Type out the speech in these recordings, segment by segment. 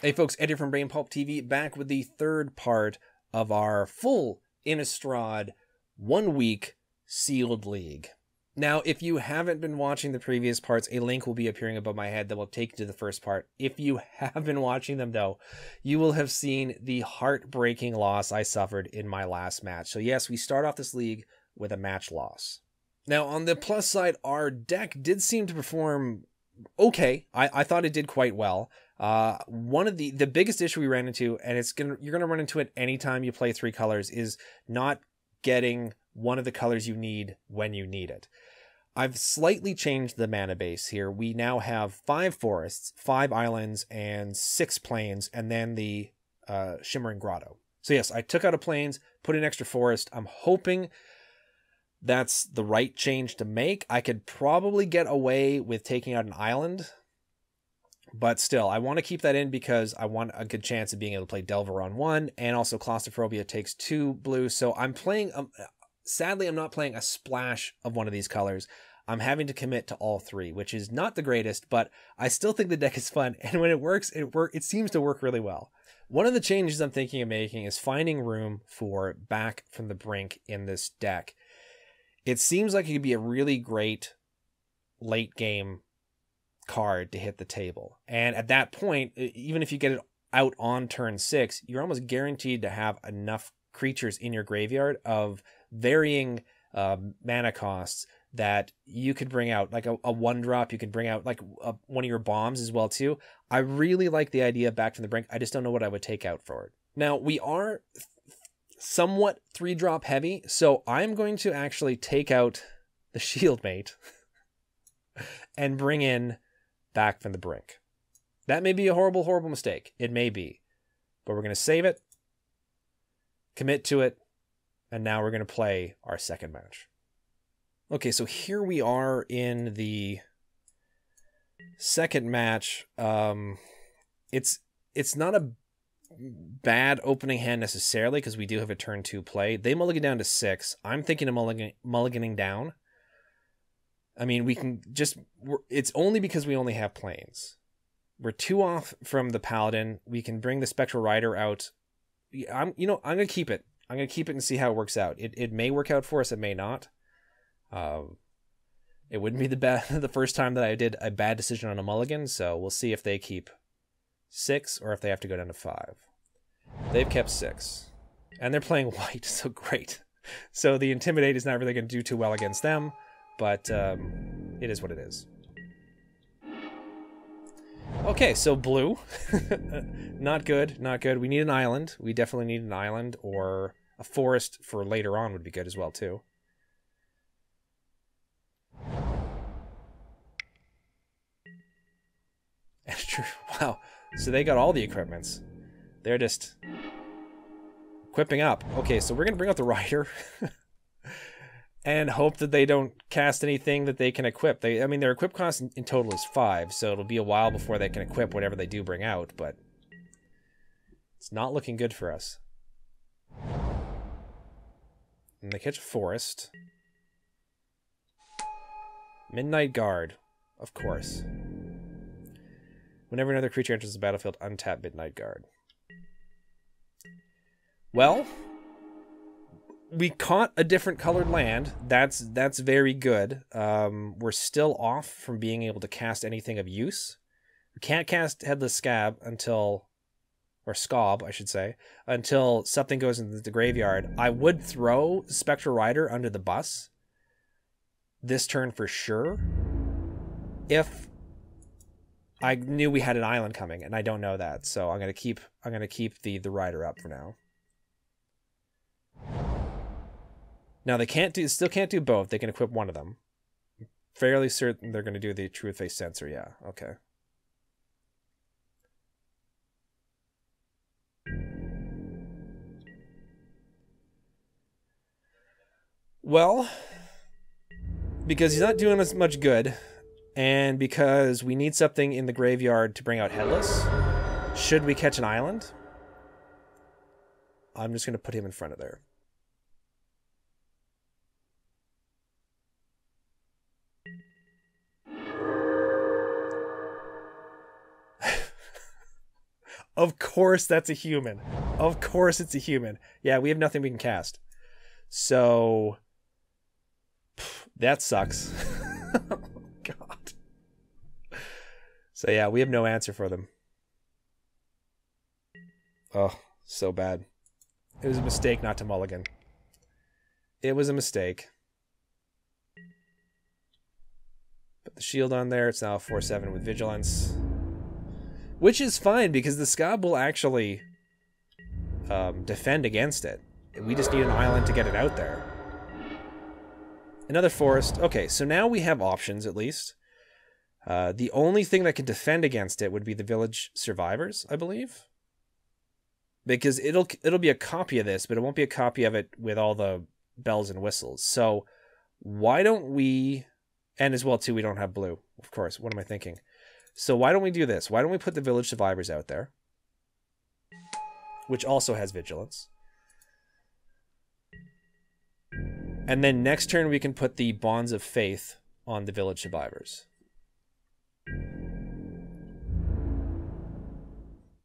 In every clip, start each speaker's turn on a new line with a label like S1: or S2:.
S1: Hey folks, Eddie from Brain Pulp TV back with the third part of our full Innistrad 1 week sealed league. Now, if you haven't been watching the previous parts, a link will be appearing above my head that will take you to the first part. If you have been watching them though, you will have seen the heartbreaking loss I suffered in my last match. So yes, we start off this league with a match loss. Now, on the plus side, our deck did seem to perform okay. I thought it did quite well. One of the biggest issue we ran into, and you're gonna run into it anytime you play 3 colors, is not getting one of the colors you need when you need it. I've slightly changed the mana base here. We now have 5 forests, 5 islands, and 6 plains, and then the Shimmering Grotto. So yes, I took out a plains, put in extra forest. I'm hoping that's the right change to make. I could probably get away with taking out an island, but still, I want to keep that in because I want a good chance of being able to play Delver on 1, and also Claustrophobia takes 2 blue. So I'm playing, sadly, I'm not playing a splash of one of these colors. I'm having to commit to all 3, which is not the greatest, but I still think the deck is fun, and when it works, it seems to work really well. One of the changes I'm thinking of making is finding room for Back from the Brink in this deck. It seems like it could be a really great late game card to hit the table. And at that point, even if you get it out on turn 6, you're almost guaranteed to have enough creatures in your graveyard of varying mana costs that you could bring out. Like a 1-drop, you could bring out like one of your bombs as well too. I really like the idea of Back from the Brink. I just don't know what I would take out for it. Now, we are somewhat 3-drop heavy, so I'm going to actually take out the Shieldmate and bring in Back from the Brink. That may be a horrible, horrible mistake. It may be. But we're going to save it, commit to it, and now we're going to play our second match. Okay, so here we are in the second match. It's not a bad opening hand necessarily because we do have a turn 2 play. They mulligan down to 6. I'm thinking of mulliganing down. I mean, we can just... It's only because we only have plains. We're 2 off from the Paladin. We can bring the Spectral Rider out. I'm going to keep it. I'm going to keep it and see how it works out. It may work out for us. It may not. It wouldn't be the first time that I did a bad decision on a mulligan, so we'll see if they keep 6 or if they have to go down to 5. They've kept 6. And they're playing white, so great. So the Intimidate is not really going to do too well against them, but it is what it is. Okay, so blue. Not good, not good. We need an island. We definitely need an island, or a forest for later on would be good as well, too. That's true. Wow. So they got all the equipments. They're just equipping up. Okay, so we're going to bring out the Rider and hope that they don't cast anything that they can equip. I mean, their equip cost in total is 5, so it'll be a while before they can equip whatever they do bring out, but it's not looking good for us. And they catch a forest. Midnight Guard, of course. Whenever another creature enters the battlefield, untap Midnight Guard. Well, we caught a different colored land. That's very good. We're still off from being able to cast anything of use. We can't cast Headless Scab until, or Scob, I should say, until something goes into the graveyard. I would throw Spectral Rider under the bus this turn for sure, if I knew we had an island coming, and I don't know that, so I'm gonna keep the Rider up for now. Now they still can't do both. They can equip one of them. I'm fairly certain they're gonna do the Truth Face Sensor. Yeah, okay. Well, because he's not doing us much good, and because we need something in the graveyard to bring out Headless, should we catch an island, I'm just going to put him in front of there. Of course that's a human. Of course it's a human. Yeah, we have nothing we can cast. So that sucks. Oh, God. So yeah, we have no answer for them. Oh, so bad. It was a mistake not to mulligan. It was a mistake. Put the shield on there. It's now 4/7 with vigilance. Which is fine because the Scab will actually defend against it. We just need an island to get it out there. Another forest. Okay, so now we have options at least. The only thing that can defend against it would be the village survivors, I believe. Because it'll be a copy of this, but it won't be a copy of it with all the bells and whistles. So why don't we, and as well too, we don't have blue, of course. What am I thinking? So why don't we do this? Why don't we put the village survivors out there, which also has vigilance. And then next turn we can put the Bonds of Faith on the village survivors.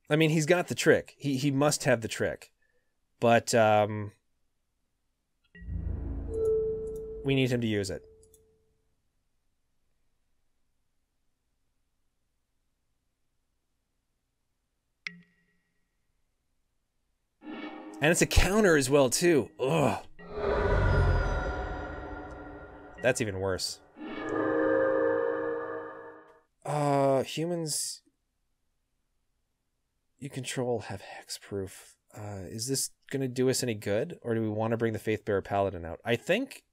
S1: I mean, he's got the trick. He must have the trick. But we need him to use it. And it's a counter as well, too. Ugh. That's even worse. Humans you control have hexproof. Is this going to do us any good? Or do we want to bring the Faithbearer Paladin out? I think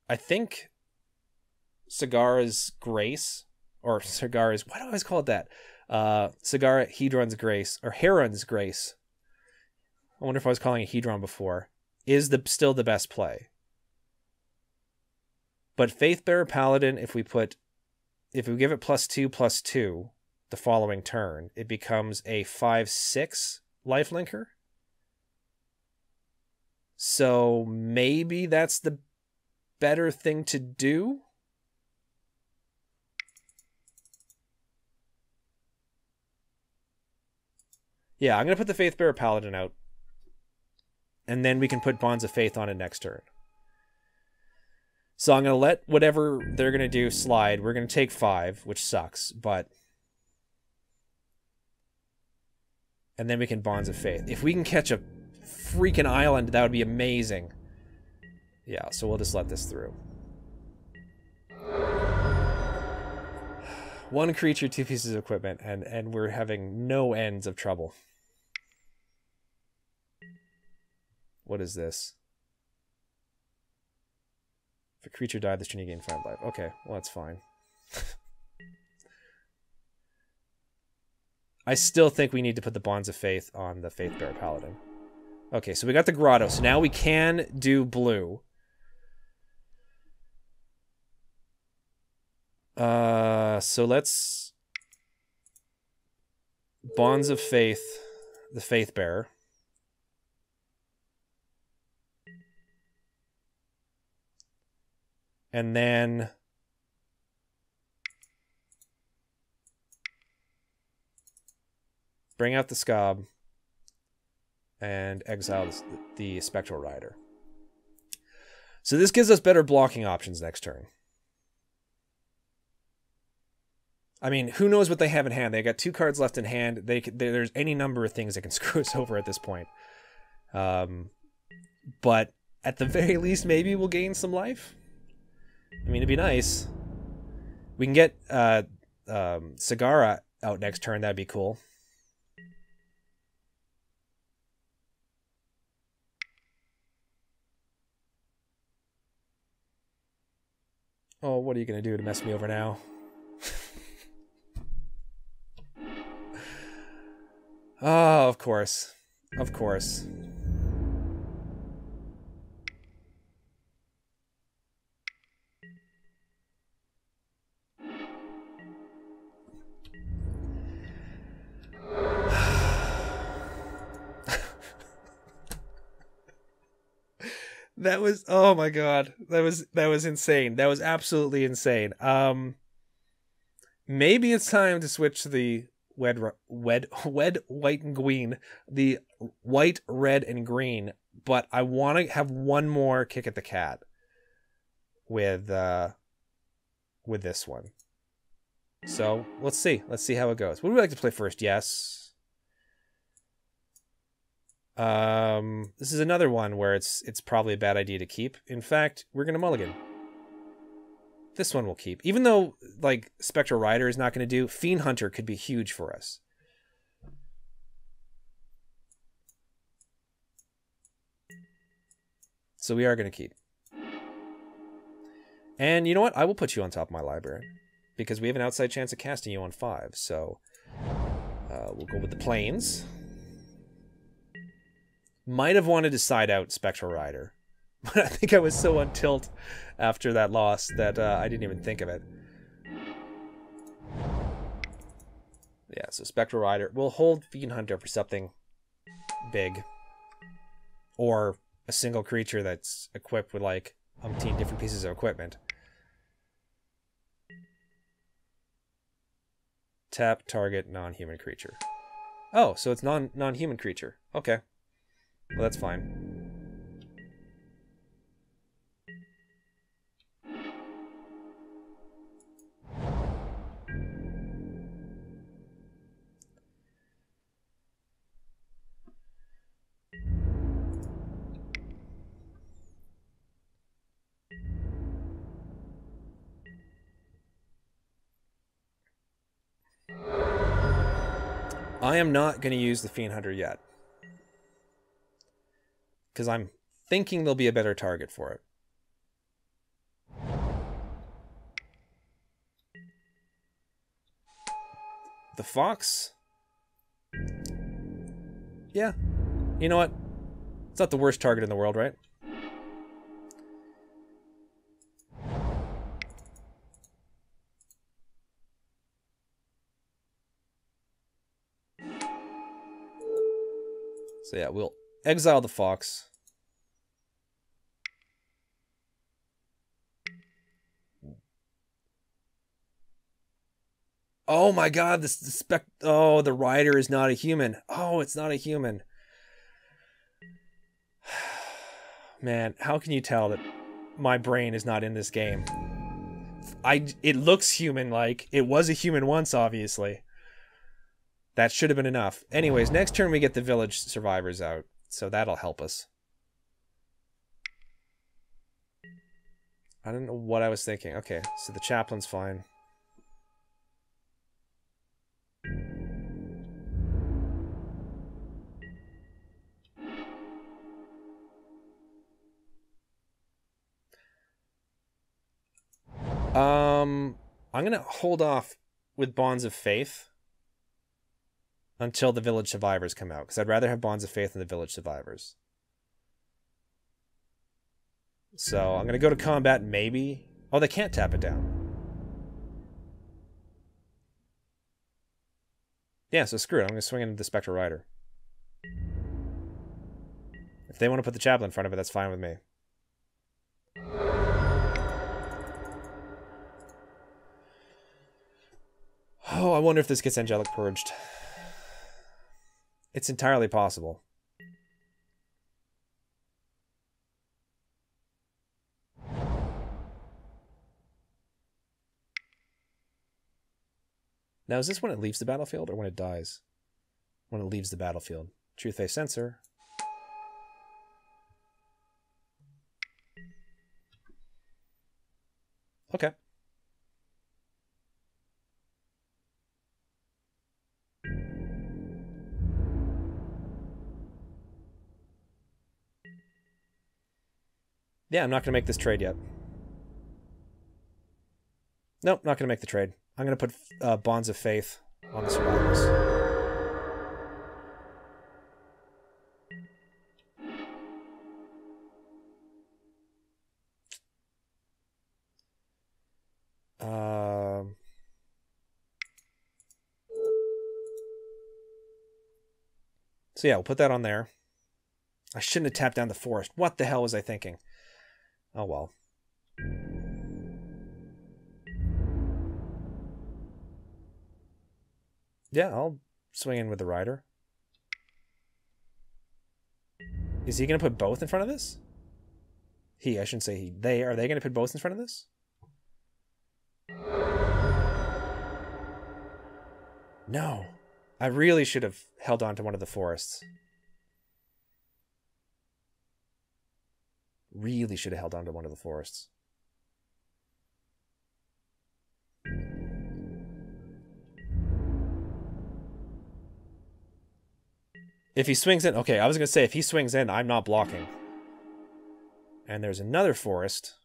S1: Sagara's Grace, or Sagara's, why do I always call it that? Sagara Hedron's Grace, or Heron's Grace. I wonder if I was calling it Hedron before. Is still the best play. But Faithbearer Paladin, if we give it +2/+2 the following turn, it becomes a 5/6 lifelinker. So maybe that's the better thing to do. Yeah, I'm going to put the Faithbearer Paladin out. And then we can put Bonds of Faith on it next turn. So I'm going to let whatever they're going to do slide. We're going to take 5, which sucks, but... And then we can Bonds of Faith. If we can catch a freaking island, that would be amazing. Yeah, so we'll just let this through. 1 creature, 2 pieces of equipment, and we're having no ends of trouble. What is this? If a creature died, this turn you gain 5 life. Okay, well that's fine. I still think we need to put the Bonds of Faith on the Faithbearer Paladin. Okay, so we got the Grotto. So now we can do blue. So let's... Bonds of Faith, the Faithbearer. And then... bring out the Scab. And exile the Spectral Rider. So this gives us better blocking options next turn. I mean, who knows what they have in hand? They got 2 cards left in hand. There's any number of things that can screw us over at this point. But at the very least, maybe we'll gain some life. I mean, it'd be nice. We can get Sagara out next turn. That'd be cool. Oh, what are you going to do to mess me over now? Oh, of course. Of course. That was, oh my god, that was insane. That was absolutely insane. Maybe it's time to switch to the wed, white, and green. The white, red, and green. But I want to have one more kick at the cat with this one. So let's see. Let's see how it goes. What would we like to play first? Yes. This is another one where it's probably a bad idea to keep. In fact, we're gonna mulligan. This one we'll keep. Even though, like, Spectral Rider is not going to do, Fiend Hunter could be huge for us. So we are going to keep. And you know what? I will put you on top of my library. Because we have an outside chance of casting you on 5. So we'll go with the Plains. Might have wanted to side out Spectral Rider. But I think I was so on tilt after that loss that I didn't even think of it. Yeah, so Spectral Rider. We'll hold Fiend Hunter for something big. Or a single creature that's equipped with, like, umpteen different pieces of equipment. Tap target non-human creature. Oh, so it's non-human creature. Okay. Well, that's fine. I am not going to use the Fiend Hunter yet. Because I'm thinking there'll be a better target for it. The Fox? Yeah. You know what? It's not the worst target in the world, right? So yeah, we'll exile the Fox. Oh my god, the rider is not a human. Oh, it's not a human. Man, how can you tell that my brain is not in this game? It looks human-like. It was a human once, obviously. That should have been enough. Anyways, next turn we get the village survivors out. So that'll help us. I don't know what I was thinking. Okay, so the chaplain's fine. I'm going to hold off with Bonds of Faith until the Village Survivors come out, because I'd rather have Bonds of Faith than the Village Survivors. So I'm going to go to combat, maybe. Oh, they can't tap it down. Yeah, so screw it. I'm going to swing into the Spectral Rider. If they want to put the Chaplain in front of it, that's fine with me. Oh, I wonder if this gets Angelic Purged. It's entirely possible. Now, is this when it leaves the battlefield or when it dies? When it leaves the battlefield. Truth-Face Sensor. Okay. Yeah, I'm not going to make this trade yet. Nope, not going to make the trade. I'm going to put Bonds of Faith on the survivors. So yeah, we'll put that on there. I shouldn't have tapped down the forest. What the hell was I thinking? Oh well. Yeah, I'll swing in with the rider. Is he going to put both in front of this? I shouldn't say he. They. Are they going to put both in front of this? No. I really should have held on to one of the forests. Really should have held on to one of the forests. If he swings in... Okay, I was going to say, if he swings in, I'm not blocking. And there's another forest.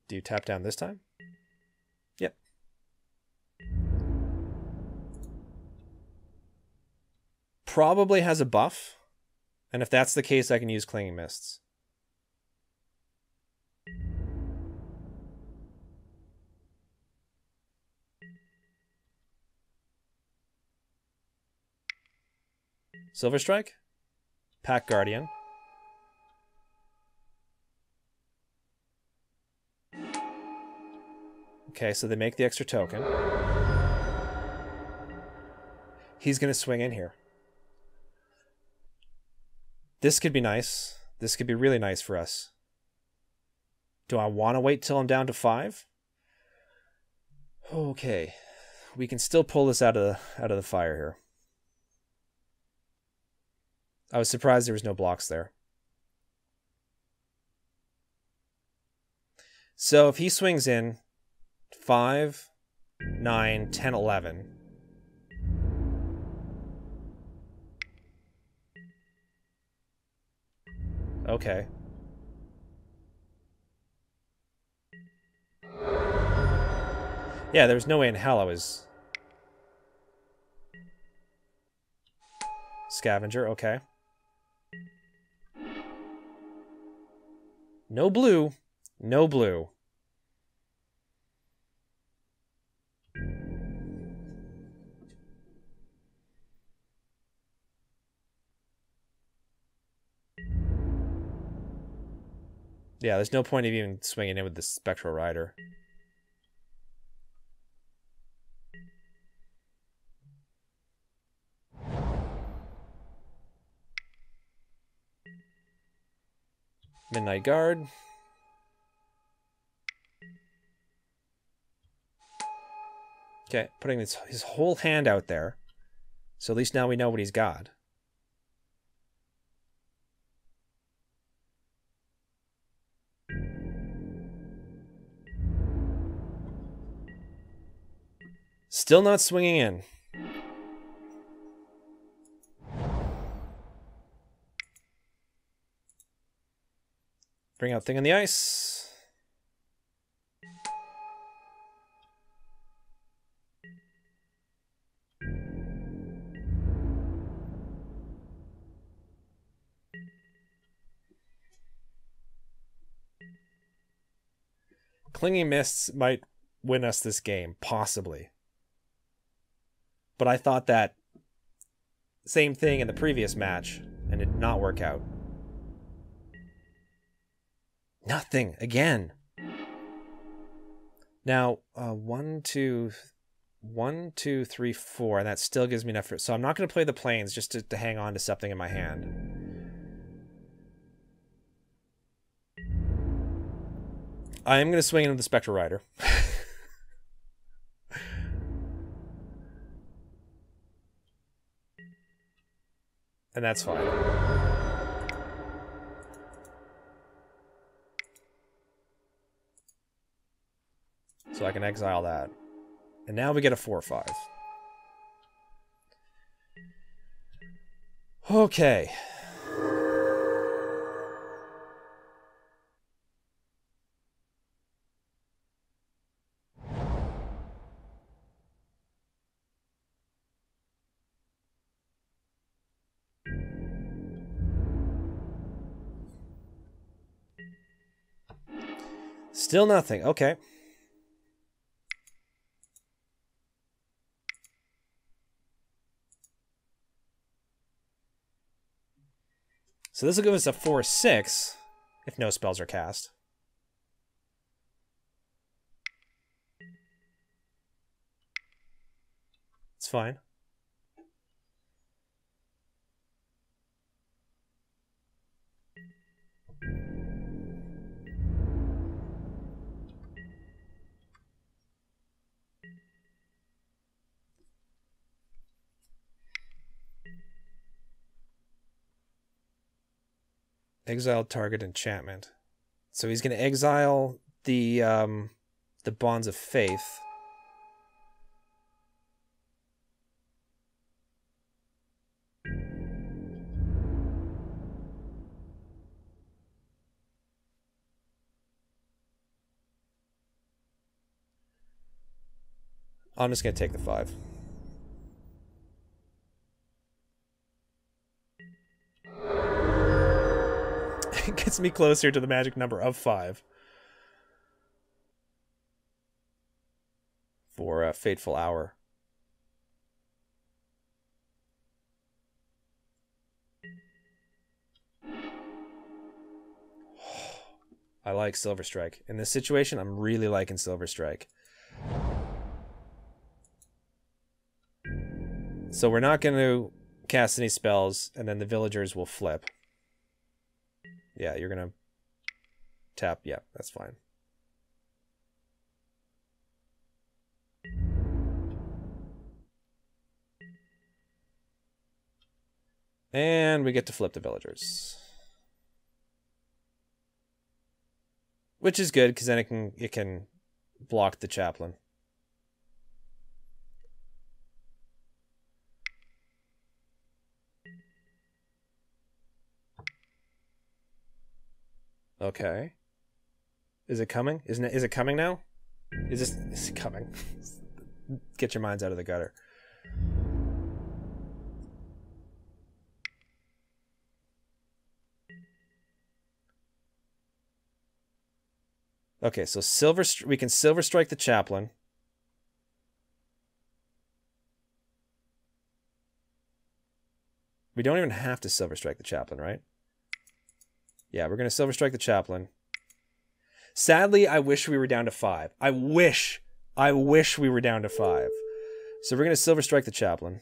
S1: Do you tap down this time? Yep. Probably has a buff. And if that's the case, I can use Clinging Mists. Silver Strike? Pack Guardian. Okay, so they make the extra token. He's going to swing in here. This could be nice. This could be really nice for us. Do I want to wait till I'm down to 5? Okay. We can still pull this out of the fire here. I was surprised there was no blocks there. So if he swings in 5, 9, 10, 11. Okay. Yeah, there's no way in hell I was... Scavenger, okay. No blue. No blue. Yeah, there's no point of even swinging in with the Spectral Rider. Midnight Guard. Okay, putting his whole hand out there. So at least now we know what he's got. Still not swinging in. Bring out Thing on the Ice. Clinging Mists might win us this game, possibly. But I thought that same thing in the previous match, and it did not work out. Nothing again. Now, 1, 2, 3, 4, and that still gives me enough for... So I'm not going to play the planes just to hang on to something in my hand. I am going to swing into the Spectral Rider. And that's fine. So I can exile that. And now we get a 4/5. Okay. Still nothing. Okay. So this will give us a 4/6 if no spells are cast. It's fine. Exile target enchantment. So he's going to exile the Bonds of Faith. I'm just going to take the 5. It gets me closer to the magic number of 5. For a Fateful Hour. I like Silver Strike. In this situation, I'm really liking Silver Strike. So we're not going to cast any spells, and then the villagers will flip. Yeah, you're going to tap. Yeah, that's fine. And we get to flip the villagers. Which is good, because then it can block the chaplain. Okay. Is it coming? Is it coming now? Is it coming? Get your minds out of the gutter. Okay, so we can Silver Strike the chaplain. We don't even have to Silver Strike the chaplain, right? Yeah, we're going to Silver Strike the chaplain. Sadly, I wish we were down to 5. I wish we were down to 5. So we're going to Silver Strike the chaplain.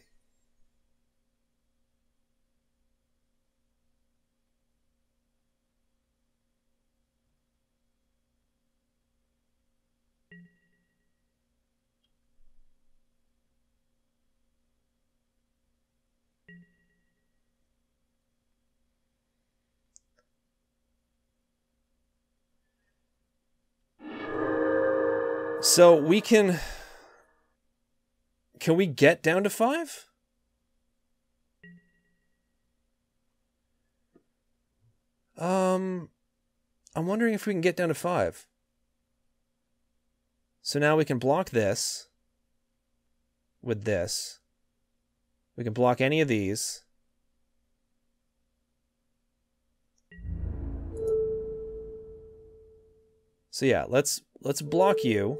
S1: So we can we get down to 5? I'm wondering if we can get down to 5. So now we can block this with this. We can block any of these. So yeah, let's block you.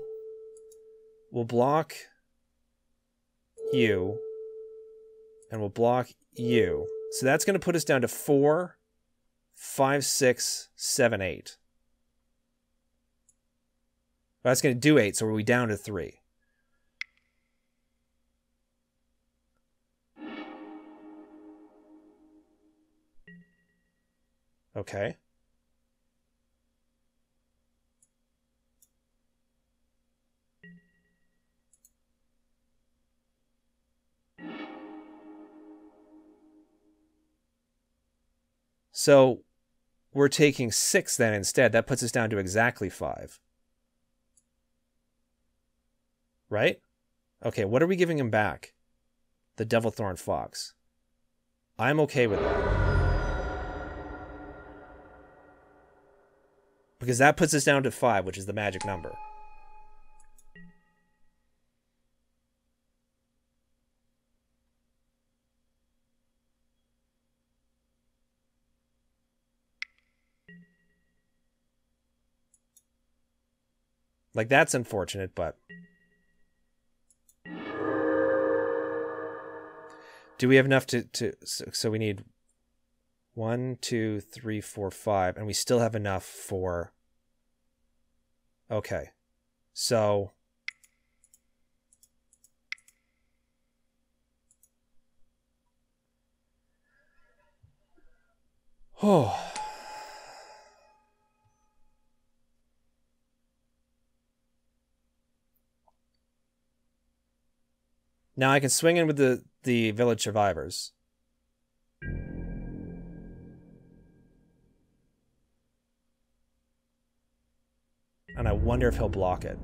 S1: We'll block you. And we'll block you. So that's going to put us down to 4, 5, 6, 7, 8. That's going to do 8, so we're down to 3. Okay. So we're taking 6 then instead. That puts us down to exactly 5. Right? Okay, what are we giving him back? The Devilthorn Fox. I'm okay with that. Because that puts us down to 5, which is the magic number. Like, that's unfortunate, but... Do we have enough to so we need 1, 2, 3, 4, 5, and we still have enough for... Okay. So... Oh. Now I can swing in with the village survivors. And I wonder if he'll block it.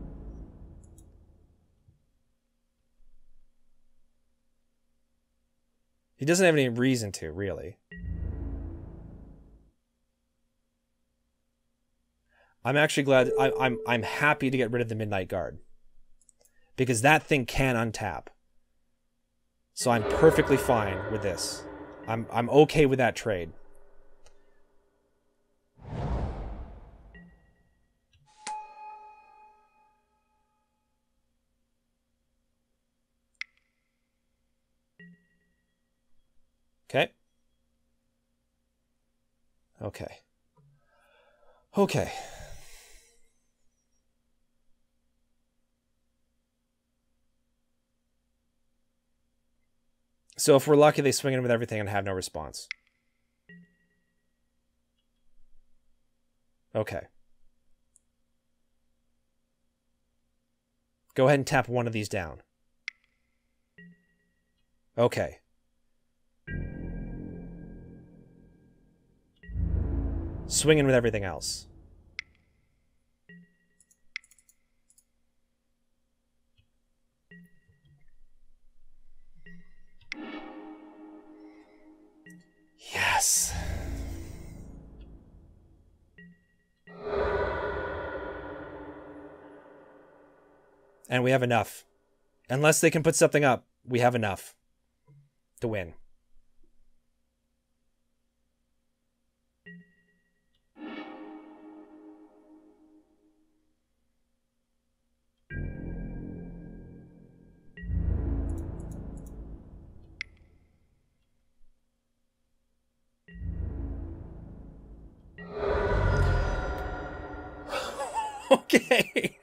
S1: He doesn't have any reason to, really. I'm actually glad. I'm happy to get rid of the Midnight Guard, because that thing can untap. So I'm perfectly fine with this. I'm okay with that trade. Okay. Okay. Okay. So if we're lucky, they swing in with everything and have no response. Okay. Go ahead and tap one of these down. Okay. Swing in with everything else. Yes. And we have enough. Unless they can put something up, we have enough to win. Okay.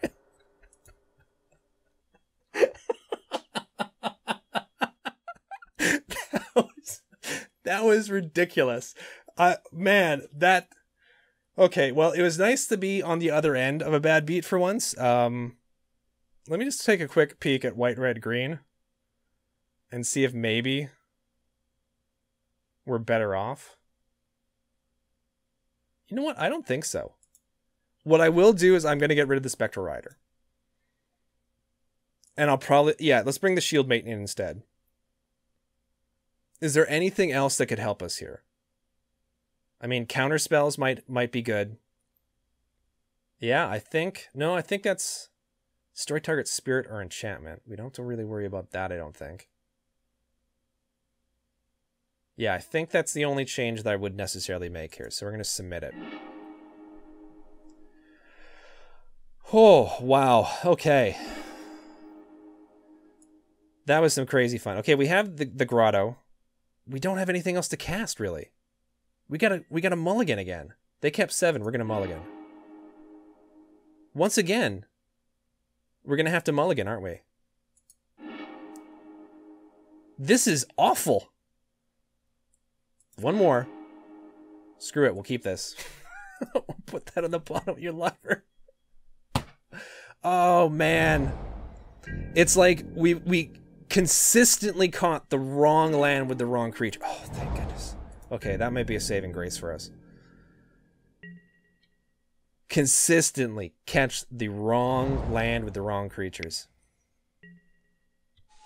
S1: That was ridiculous. Man, that... Okay, well, it was nice to be on the other end of a bad beat for once. Let me just take a quick peek at white, red, green and see if maybe we're better off. You know what? I don't think so. What I will do is I'm going to get rid of the Spectral Rider. And I'll probably... Yeah, let's bring the Shield Mate in instead. Is there anything else that could help us here? I mean, counter spells might be good. Yeah, I think... No, I think that's... Destroy target spirit or enchantment. We don't have to really worry about that, I don't think. Yeah, I think that's the only change that I would necessarily make here. So we're going to submit it. Oh, wow. Okay. That was some crazy fun. Okay, we have the grotto. We don't have anything else to cast, really. We gotta mulligan again. They kept 7. We're gonna mulligan. Once again, we're gonna have to mulligan, aren't we? This is awful. One more. Screw it, we'll keep this. We'll put that on the bottom of your lever. Oh, man. It's like we consistently caught the wrong land with the wrong creature. Oh, thank goodness. Okay, that might be a saving grace for us. Consistently catch the wrong land with the wrong creatures.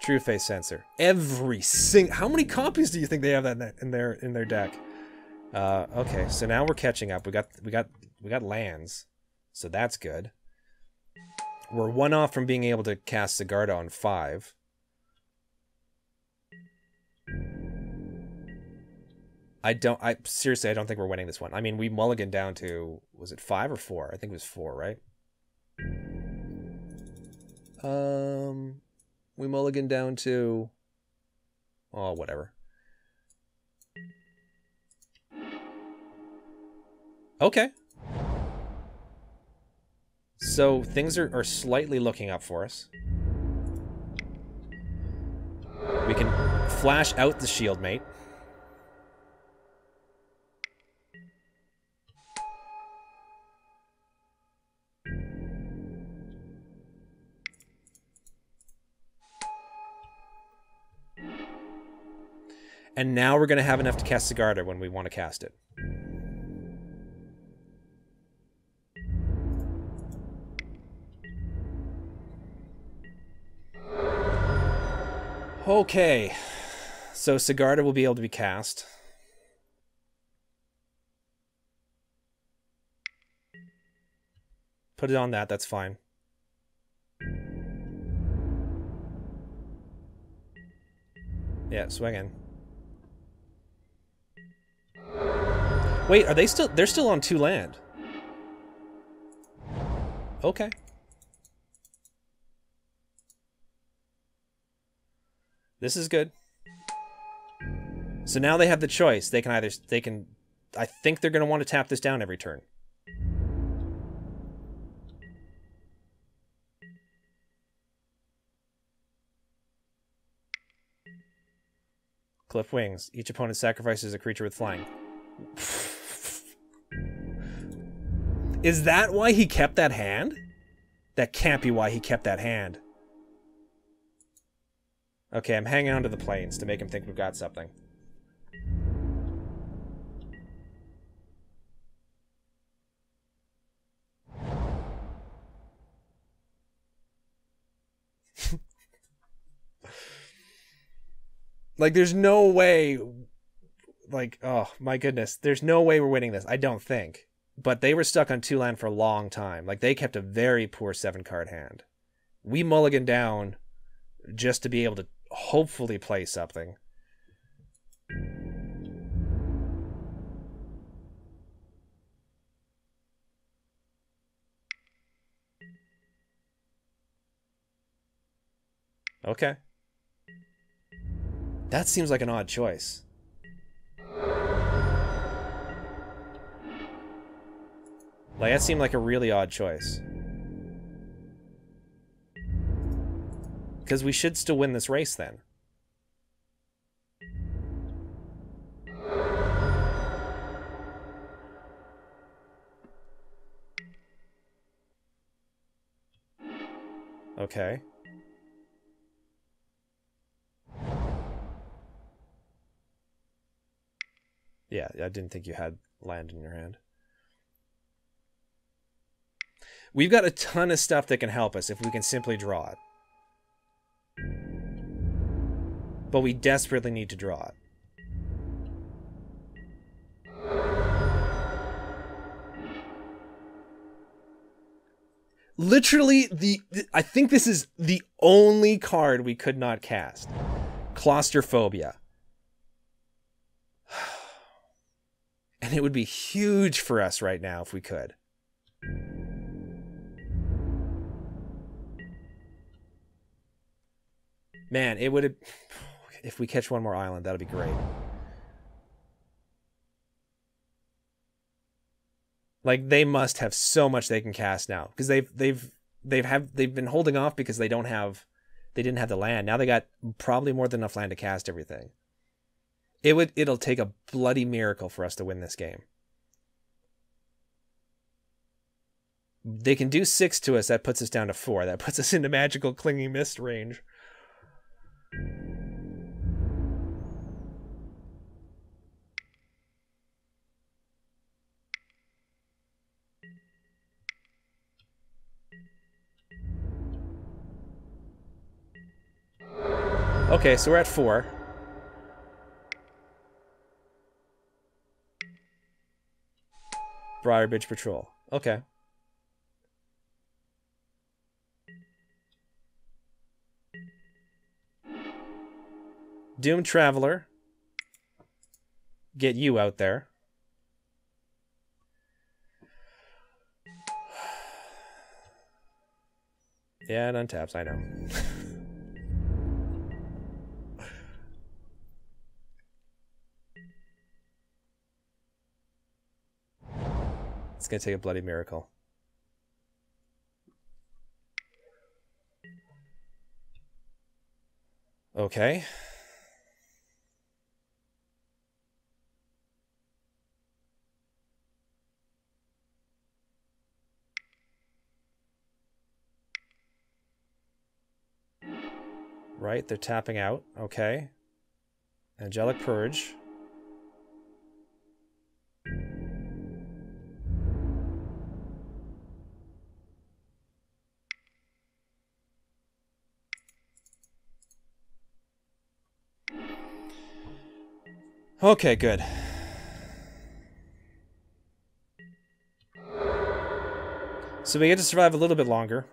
S1: True Face Sensor. Every single... How many copies do you think they have that in their deck? Okay, so now we're catching up. We got lands, so that's good. We're one off from being able to cast Sigarda on 5. Seriously, I don't think we're winning this one. I mean, we mulliganed down to, was it 5 or 4? I think it was 4, right? We mulliganed down to, oh, whatever. Okay. So things are slightly looking up for us. We can flash out the Shield Mate. And now we're going to have enough to cast Sigarda when we want to cast it. Okay. So Sigarda will be able to be cast. Put it on that, that's fine. Yeah, swing in. Wait, are they still... They're still on 2 land. Okay. This is good. So now they have the choice. They can either... I think they're going to want to tap this down every turn. Clip wings. Each opponent sacrifices a creature with flying. Is that why he kept that hand? That can't be why he kept that hand. Okay, I'm hanging on to the planes to make him think we've got something. Like, there's no way... Like, oh, my goodness. There's no way we're winning this. I don't think. But they were stuck on 2 land for a long time. Like, they kept a very poor 7-card hand. We mulligan down just to be able to hopefully play something. Okay. That seems like an odd choice. Like, that seemed like a really odd choice. Because we should still win this race then. Okay. Yeah, I didn't think you had land in your hand. We've got a ton of stuff that can help us if we can simply draw it. But we desperately need to draw it. Literally, I think this is the only card we could not cast. Claustrophobia. And it would be huge for us right now if we could. Man, it would have... If we catch one more island, that'll be great. Like, they must have so much they can cast now, because they've been holding off because they didn't have the land. Now they got probably more than enough land to cast everything. It'll take a bloody miracle for us to win this game. They can do 6 to us. That puts us down to 4. That puts us into magical clinging mist range. Okay, so we're at 4. Briarbridge Patrol. Okay. Doom Traveler. Get you out there. Yeah, it untaps, I know. It's gonna take a bloody miracle. Okay. Right, they're tapping out. Okay. Angelic Purge. Okay, good. So we get to survive a little bit longer.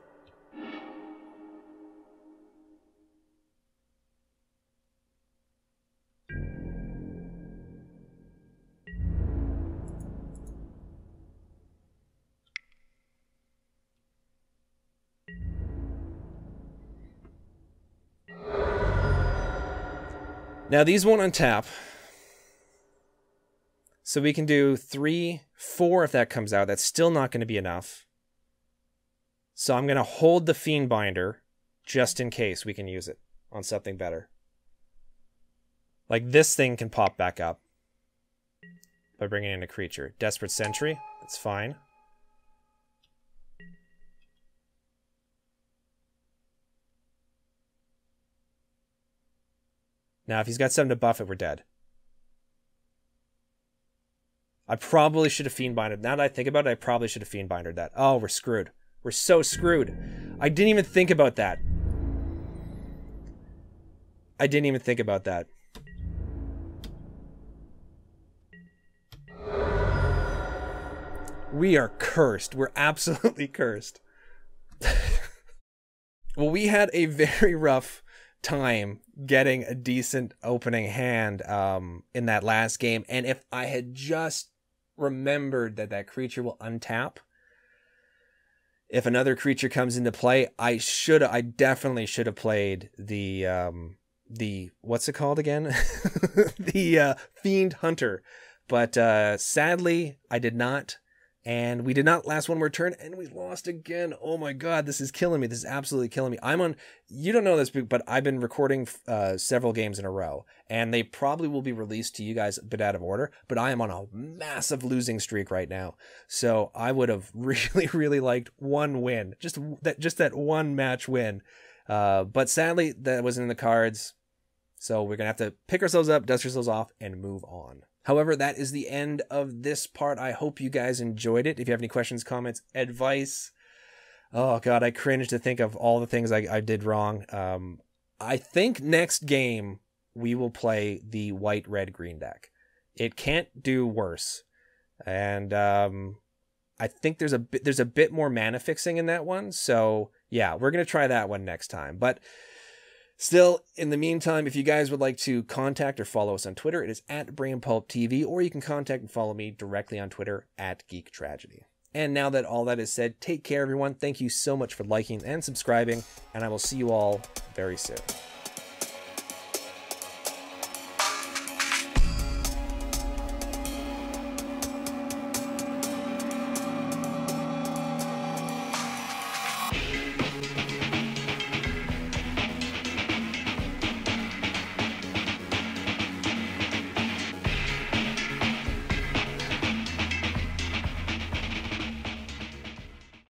S1: Now these won't untap. So we can do 3, 4 if that comes out. That's still not going to be enough. So I'm going to hold the Fiendbinder just in case we can use it on something better. Like this thing can pop back up by bringing in a creature. Desperate Sentry, that's fine. Now if he's got something to buff it, we're dead. I probably should have Fiendbindered. Now that I think about it, I probably should have Fiendbindered that. Oh, we're screwed. We're so screwed. I didn't even think about that. I didn't even think about that. We are cursed. We're absolutely cursed. Well, we had a very rough time getting a decent opening hand in that last game. And if I had just remembered that that creature will untap, if another creature comes into play, I definitely should have played the what's it called again? The Fiend Hunter. But sadly, I did not. And we did not last one more turn, and we lost again. Oh my god, this is killing me. This is absolutely killing me. I'm on, you don't know this, but I've been recording several games in a row, and they probably will be released to you guys a bit out of order, but I am on a massive losing streak right now. So I would have really, really liked one win. Just that one match win. But sadly, that wasn't in the cards. So we're going to have to pick ourselves up, dust ourselves off, and move on. However, that is the end of this part. I hope you guys enjoyed it. If you have any questions, comments, advice. Oh, God, I cringe to think of all the things I did wrong. I think next game we will play the white, red, green deck. It can't do worse. And I think there's a bit more mana fixing in that one. So, yeah, we're going to try that one next time. But still, in the meantime, if you guys would like to contact or follow us on Twitter, it is at BrainPulpTV, or you can contact and follow me directly on Twitter at Geek Tragedy. And now that all that is said, take care, everyone. Thank you so much for liking and subscribing, and I will see you all very soon.